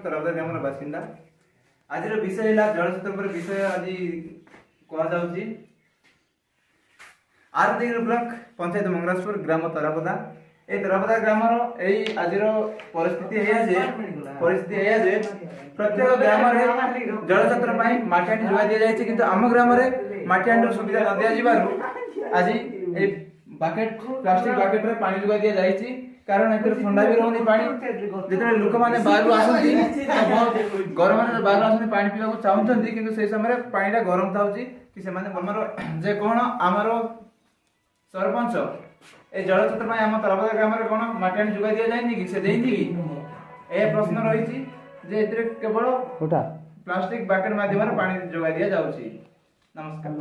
ତରବଦା ଗ୍ରାମର ବାସିନ୍ଦା। ଆଜିର ବିଷୟ ହେଲା ଜଳଛତ୍ର ଉପରେ ବିଷୟ ଆଜି କୁହାଯାଉଛି। ଆରଦିଗିରି ବ୍ଲକ ପଞ୍ଚାୟତ ମଙ୍ଗରାଜପୁର ଗ୍ରାମ ତରାପଦା। এই ତରାପଦା ଗ୍ରାମର এই ଆଜିର ପରିସ୍ଥିତି ଏଇଆ ଯେ ପ୍ରତ୍ୟେକ ଗ୍ରାମରେ ଜଳଛତ୍ର ପାଇଁ ମାଟି ହାଣ୍ଡି ଯୋଗାଇ ଦିଆଯାଇଛି, କିନ୍ତୁ ଆମ ଗ୍ରାମରେ ମାଟି ହାଣ୍ଡିର ସୁବିଧା ନ ଦିଆଯିବାରୁ ଆଜି এই ପ୍ଲାଷ୍ଟିକ ବାକେଟରେ ପାଣି ଯୋଗାଇ ଦିଆଯାଇଛି। କାରଣ ଏଥିରେ ଥଣ୍ଡା ବି ରହୁନି ପାଣି। ଯେତେବେଳେ ଲୋକମାନେ ବାହାରୁ ଆସନ୍ତି ଗରମରେ ବାହାରୁ ଆସନ୍ତି ପାଣି ପିଇବାକୁ ଚାହୁଁଛନ୍ତି, କିନ୍ତୁ ସେଇ ସମୟରେ ପାଣିଟା ଗରମ ଥାଉଛି କି ସେମାନେ ଆମର ଯେ କ'ଣ ଆମର ସରପଞ୍ଚ এই ଜଳଛତ୍ର ପାଇଁ ଆମ ତରାପଦା ଗ୍ରାମରେ କ'ଣ ମାଟି ହାଣ୍ଡି ଯୋଗାଇ ଦିଆଯାଇନି କି? ସେ ଦେଇନି କି? ଏହା ପ୍ରଶ୍ନ ରହିଛି ଯେ ଏଥିରେ କେବଳ ପ୍ଲାଷ୍ଟିକ ବାକେଟ ମାଧ୍ୟମରେ ପାଣି ଯୋଗାଇ ଦିଆଯାଉଛି। ନମସ୍କାର।